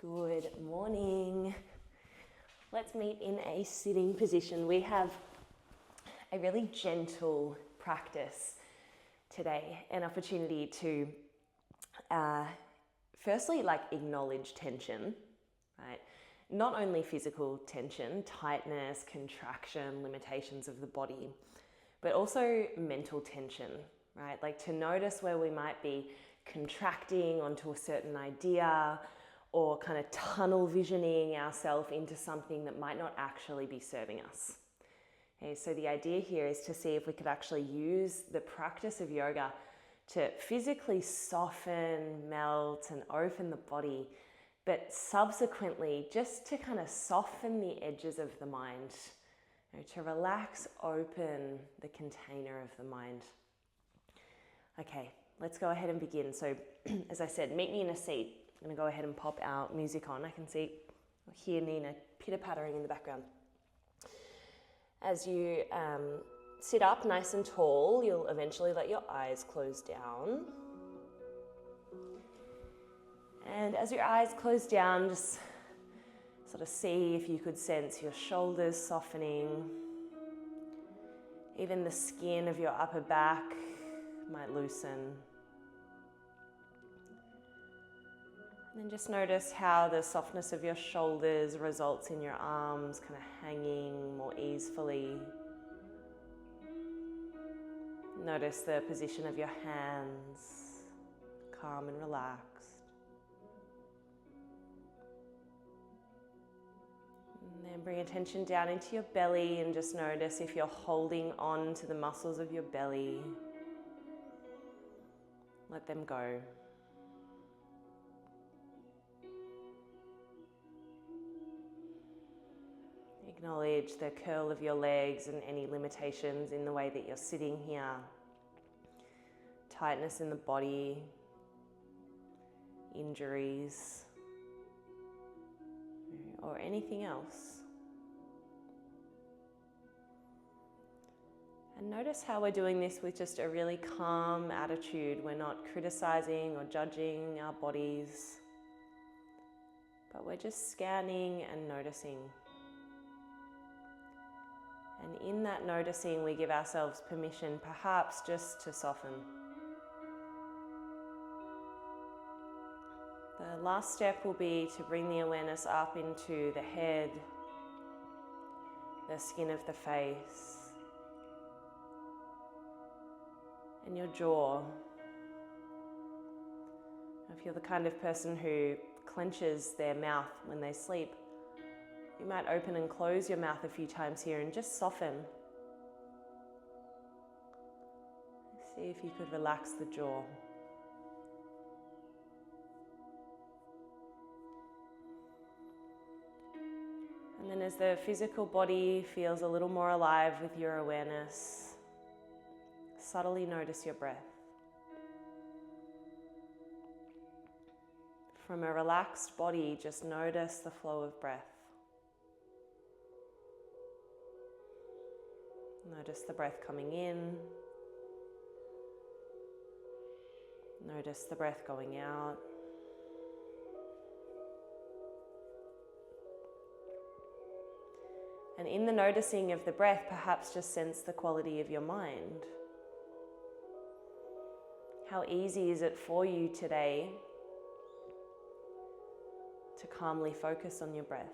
Good morning. Let's meet in a sitting position. We have a really gentle practice today, an opportunity to firstly acknowledge tension, right? Not only physical tension, tightness, contraction, limitations of the body, but also mental tension, right? Like to notice where we might be contracting onto a certain idea or kind of tunnel visioning ourselves into something that might not actually be serving us. Okay, so the idea here is to see if we could actually use the practice of yoga to physically soften, melt, and open the body, but subsequently just to kind of soften the edges of the mind, to relax open the container of the mind. Okay, let's go ahead and begin. So as I said, meet me in a seat. I'm going to go ahead and pop our music on. I can hear Nina pitter-pattering in the background. As you sit up nice and tall, you'll eventually let your eyes close down. And as your eyes close down, just sort of see if you could sense your shoulders softening. Even the skin of your upper back might loosen. And then just notice how the softness of your shoulders results in your arms kind of hanging more easily. Notice the position of your hands, calm and relaxed. And then bring attention down into your belly and just notice if you're holding on to the muscles of your belly. Let them go. Acknowledge the curl of your legs and any limitations in the way that you're sitting here. Tightness in the body, injuries, or anything else. And notice how we're doing this with just a really calm attitude. We're not criticizing or judging our bodies, but we're just scanning and noticing. And in that noticing, we give ourselves permission, perhaps just to soften. The last step will be to bring the awareness up into the head, the skin of the face, and your jaw. If you're the kind of person who clenches their mouth when they sleep, you might open and close your mouth a few times here and just soften. See if you could relax the jaw. And then as the physical body feels a little more alive with your awareness, subtly notice your breath. From a relaxed body, just notice the flow of breath. Notice the breath coming in. Notice the breath going out. And in the noticing of the breath, perhaps just sense the quality of your mind. How easy is it for you today to calmly focus on your breath?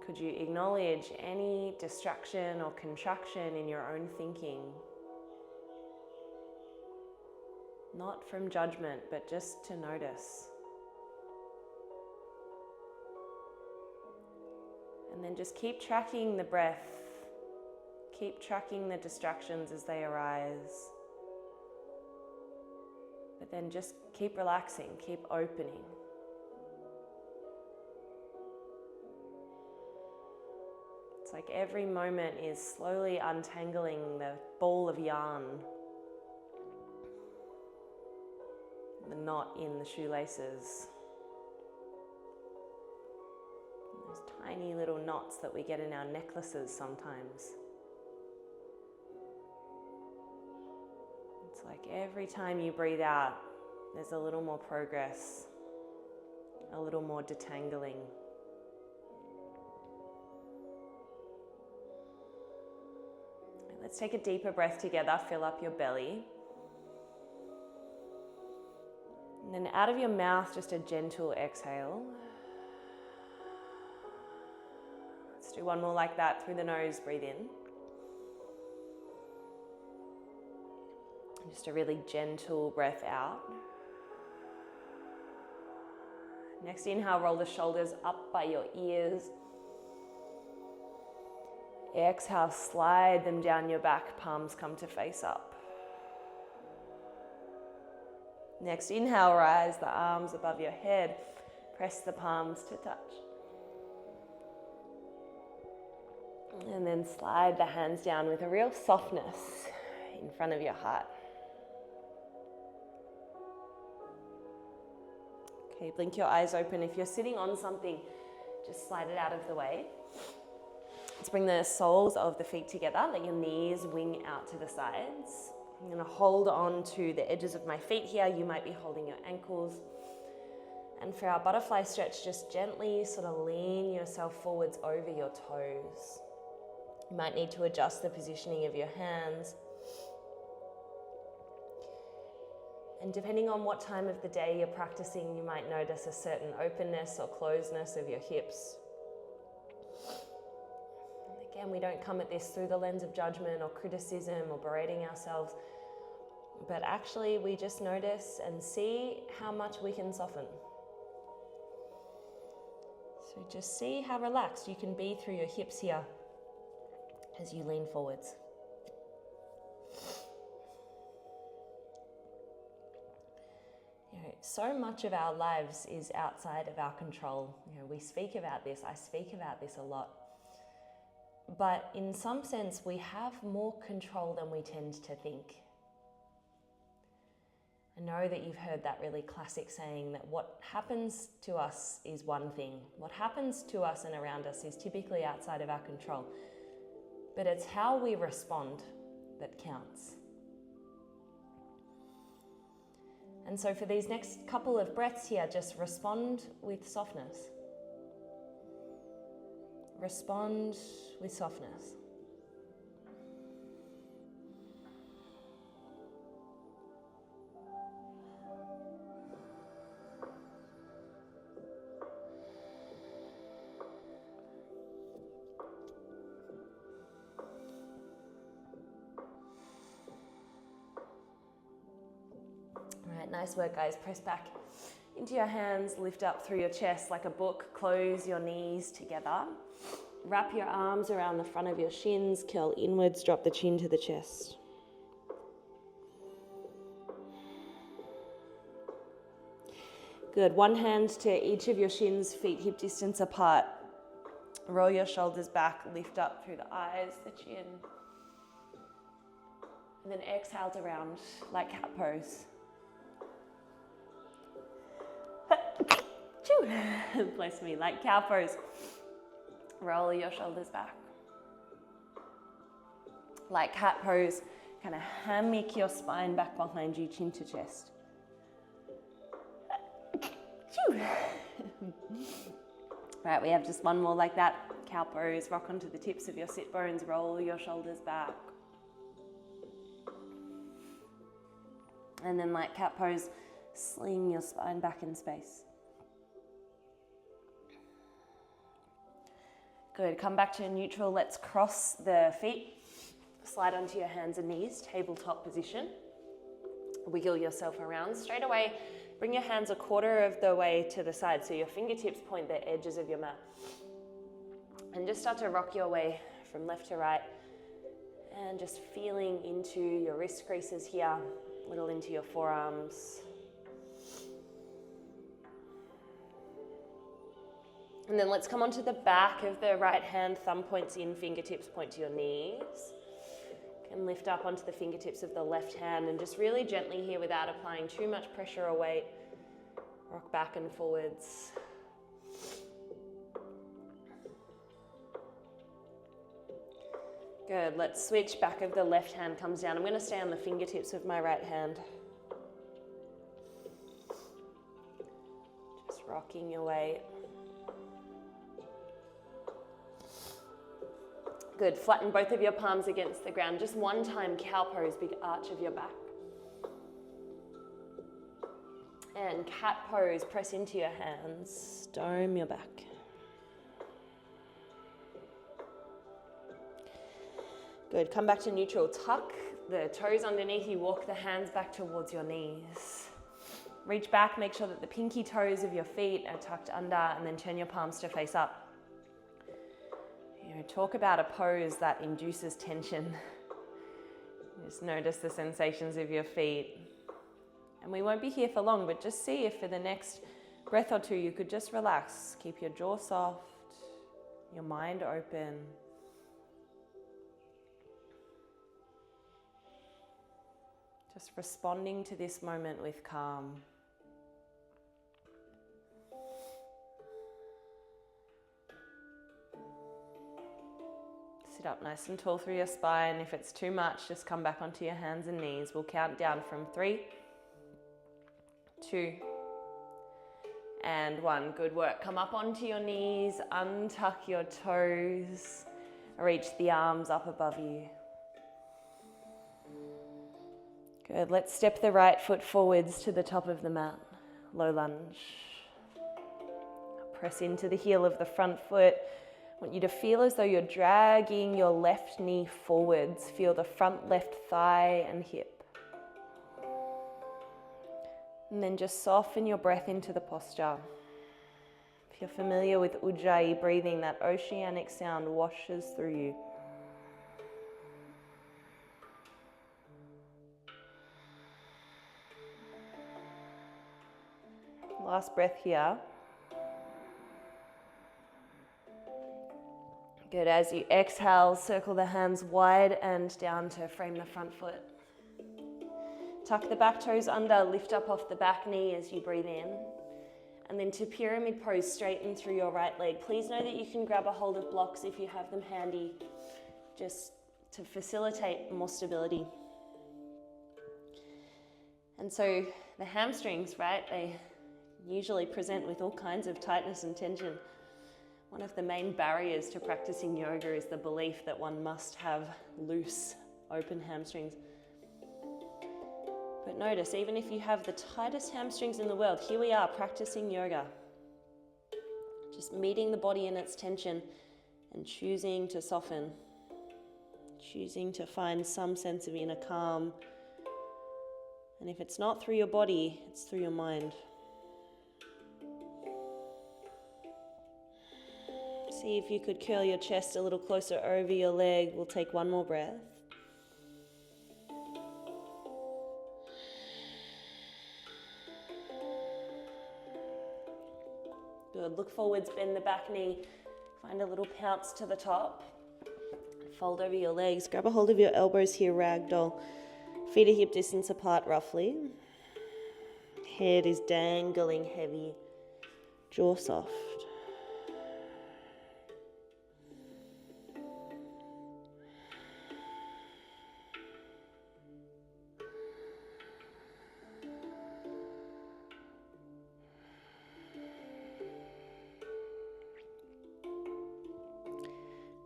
Could you acknowledge any distraction or contraction in your own thinking? Not from judgment, but just to notice. And then just keep tracking the breath. Keep tracking the distractions as they arise. But then just keep relaxing, keep opening. It's like every moment is slowly untangling the ball of yarn, the knot in the shoelaces. Those tiny little knots that we get in our necklaces sometimes. It's like Like every time you breathe out, there's a little more progress, a little more detangling. Let's take a deeper breath together, fill up your belly. And then out of your mouth, just a gentle exhale. Let's do one more like that. Through the nose, breathe in. Just a really gentle breath out. Next inhale, roll the shoulders up by your ears. Exhale, slide them down your back, palms come to face up. Next inhale, rise the arms above your head, press the palms to touch. And then slide the hands down with a real softness in front of your heart. Okay, blink your eyes open. If you're sitting on something, just slide it out of the way. Let's bring the soles of the feet together. Let your knees wing out to the sides. I'm going to hold on to the edges of my feet here. You might be holding your ankles. And for our butterfly stretch, just gently sort of lean yourself forwards over your toes. You might need to adjust the positioning of your hands. And depending on what time of the day you're practicing, you might notice a certain openness or closeness of your hips. And again, we don't come at this through the lens of judgment or criticism or berating ourselves, but actually we just notice and see how much we can soften. So just see how relaxed you can be through your hips here as you lean forwards. So much of our lives is outside of our control. We speak about this, I speak about this a lot. But in some sense, we have more control than we tend to think. I know that you've heard that really classic saying that what happens to us is one thing. What happens to us and around us is typically outside of our control. But it's how we respond that counts. And so for these next couple of breaths here, just respond with softness. Respond with softness. Nice work, guys. Press back into your hands, lift up through your chest like a book, close your knees together. Wrap your arms around the front of your shins, curl inwards, drop the chin to the chest. Good. One hand to each of your shins, feet hip distance apart. Roll your shoulders back, lift up through the eyes, the chin. And then exhale to round like cat pose. Bless me, like cow pose. Roll your shoulders back. Like cat pose, kind of hammock your spine back behind you, chin to chest. Right, we have just one more like that. Cow pose, rock onto the tips of your sit bones, roll your shoulders back. And then like cat pose, sling your spine back in space. Good, come back to neutral. Let's cross the feet. Slide onto your hands and knees, tabletop position. Wiggle yourself around. Straight away, bring your hands a quarter of the way to the side so your fingertips point the edges of your mat. And just start to rock your way from left to right. And just feeling into your wrist creases here, a little into your forearms. And then let's come onto the back of the right hand, thumb points in, fingertips point to your knees. And lift up onto the fingertips of the left hand and just really gently here without applying too much pressure or weight. Rock back and forwards. Good, let's switch. Back of the left hand comes down. I'm going to stay on the fingertips with my right hand. Just rocking your weight. Good, flatten both of your palms against the ground. Just one time, cow pose, big arch of your back. And cat pose, press into your hands, dome your back. Good, come back to neutral. Tuck the toes underneath you, walk the hands back towards your knees. Reach back, make sure that the pinky toes of your feet are tucked under, and then turn your palms to face up. Talk about a pose that induces tension. Just notice the sensations of your feet. And we won't be here for long, but just see if for the next breath or two you could just relax. Keep your jaw soft, your mind open. Just responding to this moment with calm. Sit up nice and tall through your spine. If it's too much, just come back onto your hands and knees. We'll count down from 3, 2, and 1. Good work. Come up onto your knees, untuck your toes, reach the arms up above you. Good. Let's step the right foot forwards to the top of the mat. Low lunge. Press into the heel of the front foot. I want you to feel as though you're dragging your left knee forwards. Feel the front left thigh and hip. And then just soften your breath into the posture. If you're familiar with Ujjayi breathing, that oceanic sound washes through you. Last breath here. Good, as you exhale, circle the hands wide and down to frame the front foot. Tuck the back toes under, lift up off the back knee as you breathe in. And then to pyramid pose, straighten through your right leg. Please know that you can grab a hold of blocks if you have them handy, just to facilitate more stability. And so the hamstrings, right, they usually present with all kinds of tightness and tension. One of the main barriers to practicing yoga is the belief that one must have loose, open hamstrings. But notice, even if you have the tightest hamstrings in the world, here we are practicing yoga. Just meeting the body in its tension and choosing to soften. Choosing to find some sense of inner calm. And if it's not through your body, it's through your mind. See if you could curl your chest a little closer over your leg. We'll take one more breath. Good. Look forwards, bend the back knee. Find a little pounce to the top. Fold over your legs. Grab a hold of your elbows here, ragdoll. Feet are hip distance apart roughly. Head is dangling heavy. Jaw soft.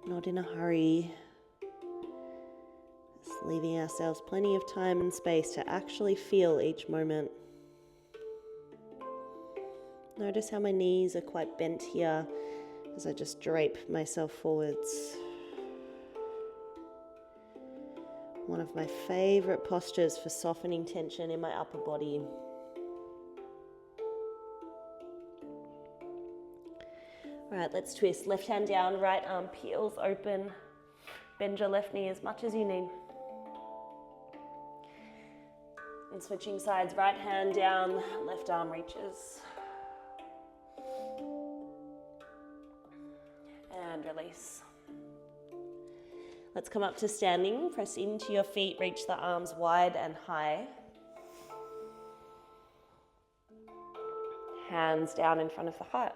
Not in a hurry, just leaving ourselves plenty of time and space to actually feel each moment. Notice how my knees are quite bent here as I just drape myself forwards. One of my favorite postures for softening tension in my upper body. All right, let's twist. Left hand down, right arm peels open. Bend your left knee as much as you need. And switching sides, right hand down, left arm reaches. And release. Let's come up to standing. Press into your feet, reach the arms wide and high. Hands down in front of the heart.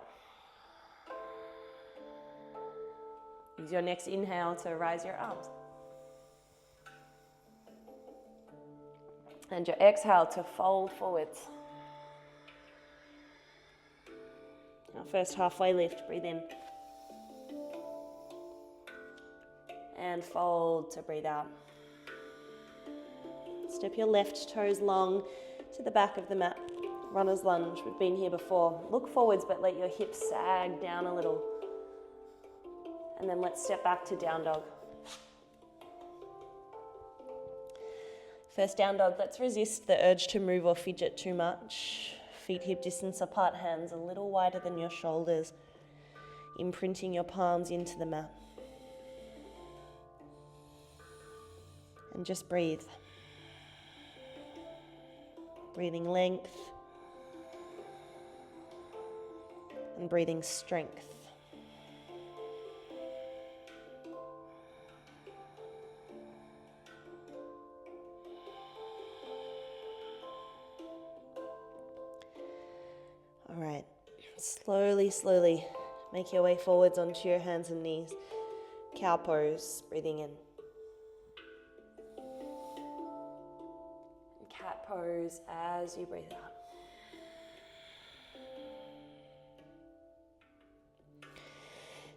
Use your next inhale to rise your arms. And your exhale to fold forwards. Our first halfway lift, breathe in. And fold to breathe out. Step your left toes long to the back of the mat. Runner's lunge, we've been here before. Look forwards, but let your hips sag down a little. And then let's step back to down dog. First down dog, let's resist the urge to move or fidget too much. Feet hip distance apart, hands a little wider than your shoulders, imprinting your palms into the mat. And just breathe. Breathing length and breathing strength. All right, slowly make your way forwards onto your hands and knees. Cow pose, breathing in. Cat pose as you breathe out.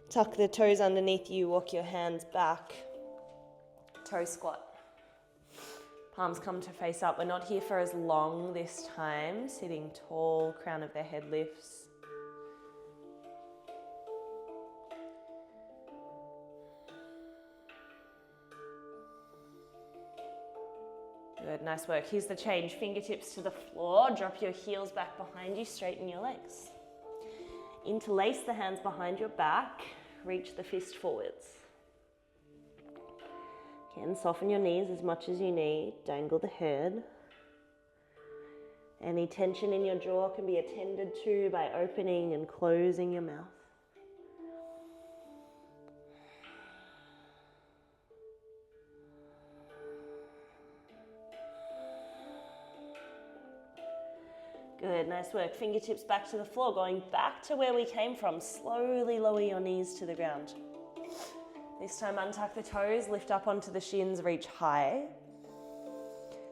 Tuck the toes underneath you, walk your hands back. Toe squat. Palms come to face up. We're not here for as long this time. Sitting tall, crown of the head lifts. Good, nice work. Here's the change. Fingertips to the floor. Drop your heels back behind you. Straighten your legs. Interlace the hands behind your back. Reach the fist forwards. Again, soften your knees as much as you need. Dangle the head. Any tension in your jaw can be attended to by opening and closing your mouth. Good, nice work. Fingertips back to the floor, going back to where we came from. Slowly lower your knees to the ground. This time untuck the toes, lift up onto the shins, reach high.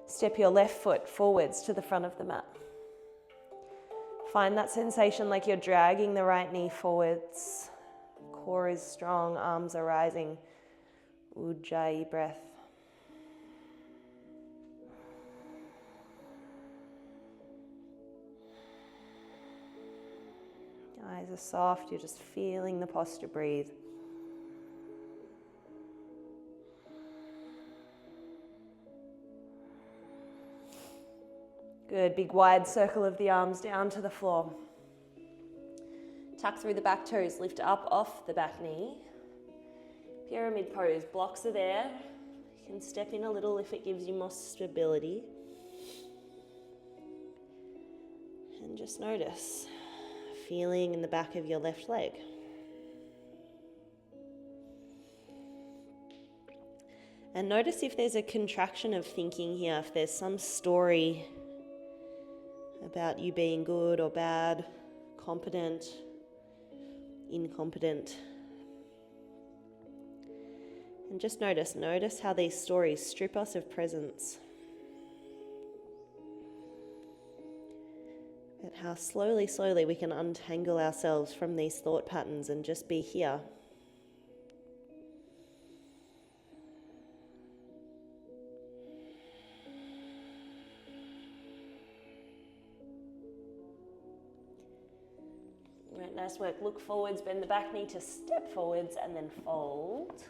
Step your left foot forwards to the front of the mat. Find that sensation like you're dragging the right knee forwards. Core is strong, arms are rising. Ujjayi breath. Eyes are soft, you're just feeling the posture breathe. Good, big wide circle of the arms down to the floor. Tuck through the back toes, lift up off the back knee. Pyramid pose, blocks are there. You can step in a little if it gives you more stability. And just notice, feeling in the back of your left leg. And notice if there's a contraction of thinking here, if there's some story about you being good or bad, competent, incompetent. And just notice how these stories strip us of presence. But how slowly we can untangle ourselves from these thought patterns and just be here. Right, nice work. Look forwards, bend the back knee to step forwards and then fold.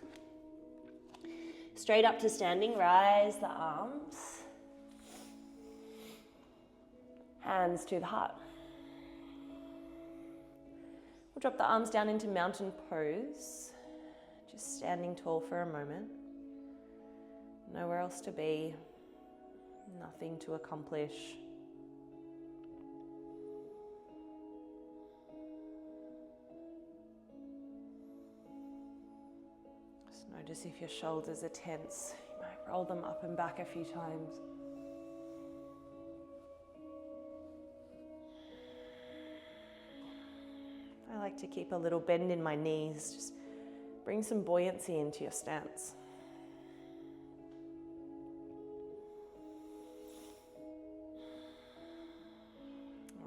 Straight up to standing, rise the arms. Hands to the heart. We'll drop the arms down into mountain pose. Just standing tall for a moment. Nowhere else to be. Nothing to accomplish. Just notice if your shoulders are tense. You might roll them up and back a few times. I like to keep a little bend in my knees. Just bring some buoyancy into your stance.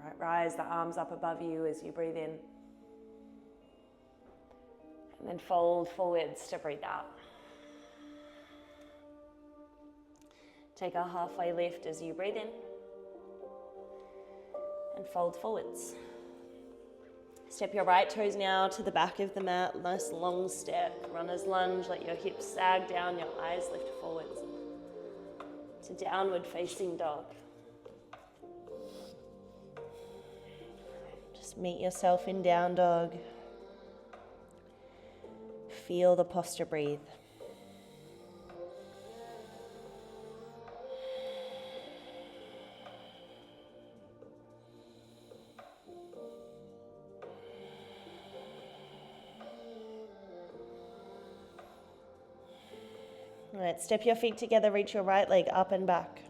All right, rise the arms up above you as you breathe in. And then fold forwards to breathe out. Take a halfway lift as you breathe in. And fold forwards. Step your right toes now to the back of the mat. Nice long step. Runner's lunge. Let your hips sag down, your eyes lift forwards. To downward facing dog. Just meet yourself in down dog. Feel the posture, breathe. All right, step your feet together, reach your right leg up and back.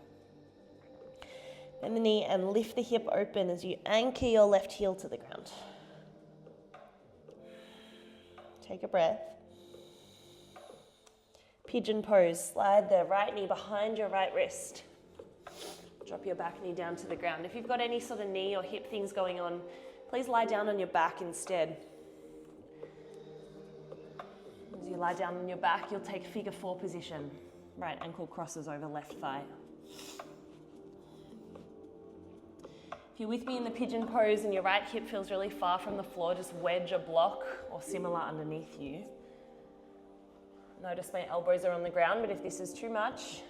Bend the knee and lift the hip open as you anchor your left heel to the ground. Take a breath. Pigeon pose, slide the right knee behind your right wrist. Drop your back knee down to the ground. If you've got any sort of knee or hip things going on, please lie down on your back instead. As you lie down on your back, you'll take figure 4 position. Right ankle crosses over left thigh. If you're with me in the pigeon pose and your right hip feels really far from the floor, just wedge a block or similar underneath you. Notice my elbows are on the ground, but if this is too much,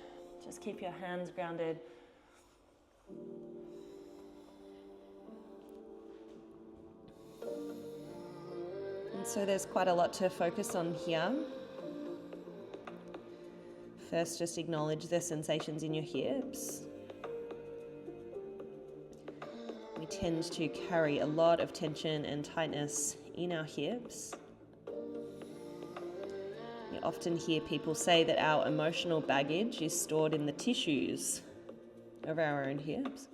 just keep your hands grounded. And so there's quite a lot to focus on here. First, just acknowledge the sensations in your hips. We tend to carry a lot of tension and tightness in our hips. We often hear people say that our emotional baggage is stored in the tissues of our own hips.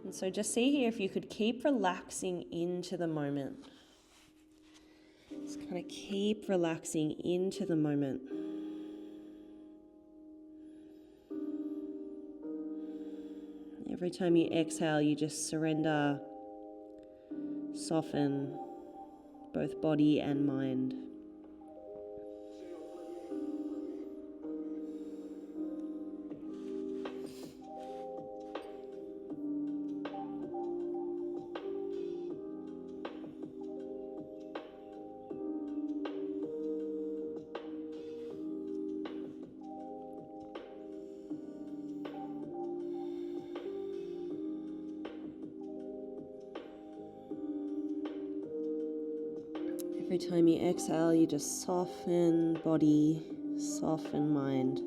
And so just see here if you could keep relaxing into the moment. Just kind of keep relaxing into the moment. Every time you exhale, you just surrender, soften both body and mind. Every time you exhale, you just soften body, soften mind.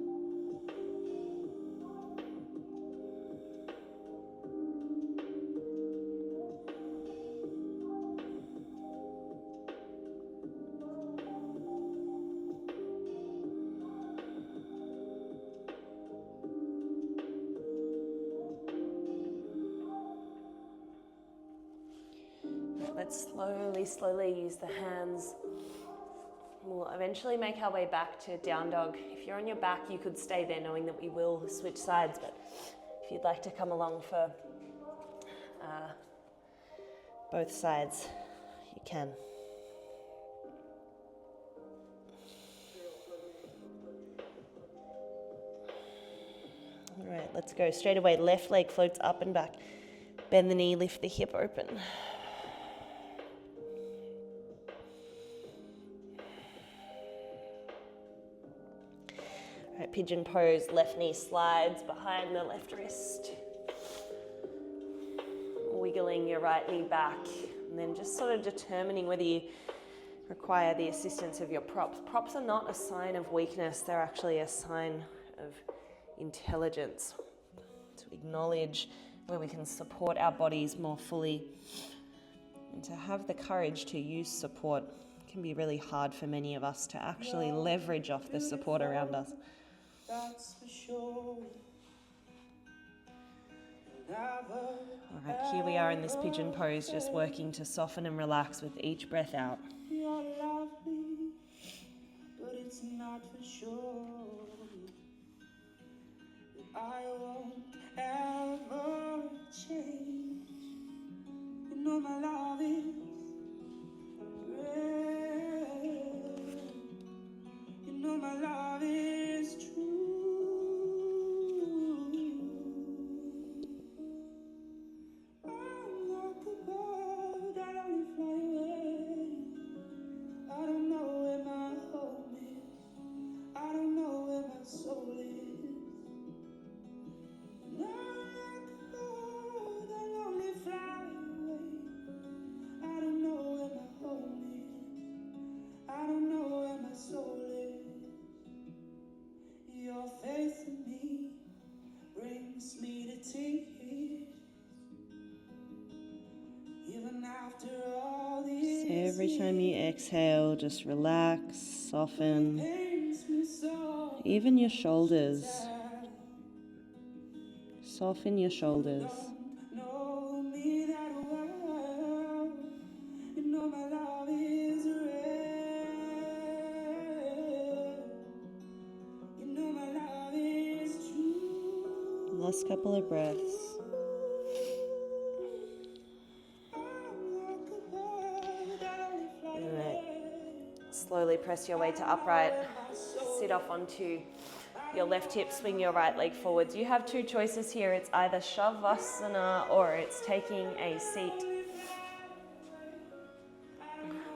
Let's slowly use the hands. We'll eventually make our way back to down dog. If you're on your back, you could stay there knowing that we will switch sides, but if you'd like to come along for both sides, you can. All right, let's go. Straight away, left leg floats up and back. Bend the knee, lift the hip open. All right, pigeon pose, left knee slides behind the left wrist. Wiggling your right knee back, and then just sort of determining whether you require the assistance of your props. Props are not a sign of weakness, they're actually a sign of intelligence. To acknowledge where we can support our bodies more fully, and to have the courage to use support. It can be really hard for many of us to actually leverage off the support around us. That's for sure. All right, here we are in this pigeon pose, just working to soften and relax with each breath out. it's not for sure that I won't ever change. You know my love is real. You know my love is true. I'm like a bird that only fly away. I don't know where my home is. I don't know where my soul is. And I'm like a bird that only fly away. I don't know where my home is. I don't know where my soul is. Your faith in me brings me to tears. Even after all these So every time you exhale, just relax, soften, even your shoulders. Soften your shoulders. know me that well. You know my love is real. You know my love is true. Last couple of breaths. Slowly press your way to upright. Sit off onto your left hip, swing your right leg forwards. You have two choices here. It's either Shavasana or it's taking a seat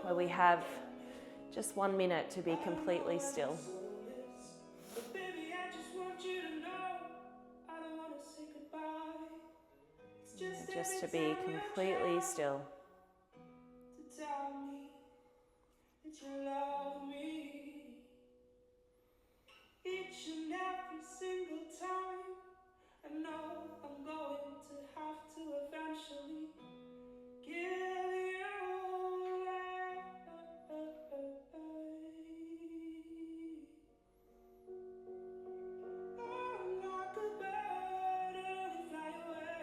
where we have just 1 minute to be completely still. Just to be completely still. Tell me that you love me each and every single time. I know I'm going to have to eventually give you away. I'm like a bird that only fly away.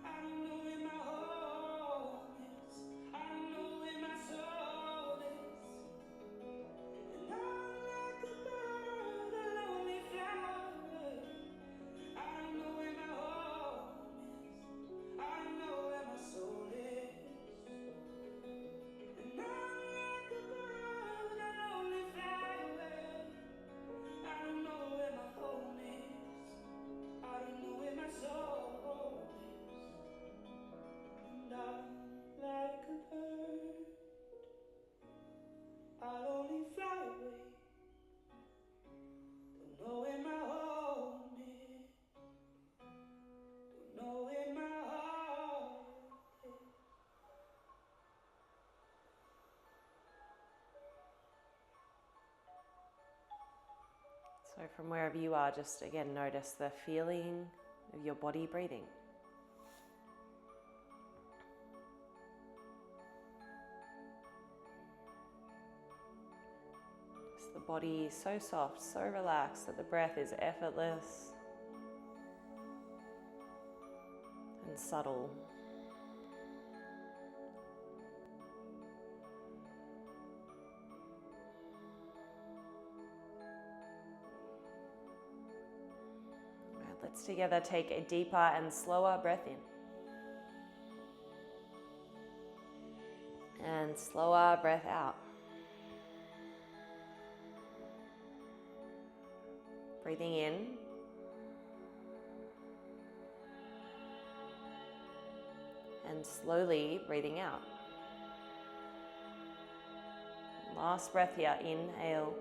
I don't know where my home is. I don't know where my soul is. And I'm like a bird that only fly away. I don't know where my home is. I don't know where my soul is. And I'm like a bird that only fly away. I don't know where my home is. I don't know where my soul is. And I'm like a bird, I'll only fly away. Don't know where my home is. Don't know where my heart is. So from wherever you are, just again notice the feeling of your body breathing. Just the body so soft, so relaxed that the breath is effortless and subtle. Let's together take a deeper and slower breath in. And slower breath out. Breathing in. And slowly breathing out. Last breath here, inhale.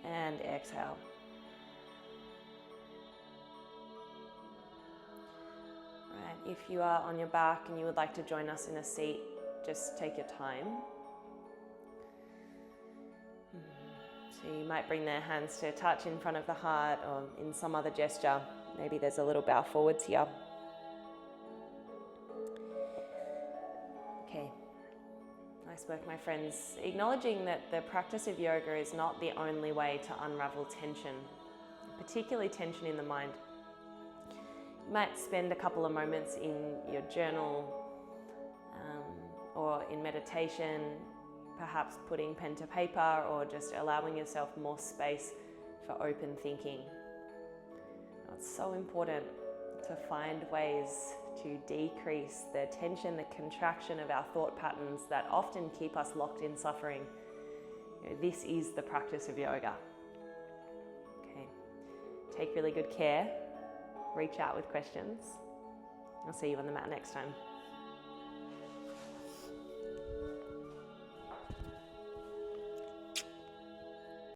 And exhale. Right, if you are on your back and you would like to join us in a seat, just take your time. So you might bring the hands to touch in front of the heart or in some other gesture. Maybe there's a little bow forwards here. Okay. Nice work, my friends. Acknowledging that the practice of yoga is not the only way to unravel tension, particularly tension in the mind. You might spend a couple of moments in your journal or in meditation, perhaps putting pen to paper or just allowing yourself more space for open thinking. It's so important to find ways to decrease the tension, the contraction of our thought patterns that often keep us locked in suffering. This is the practice of yoga. Okay, take really good care. Reach out with questions. I'll see you on the mat next time.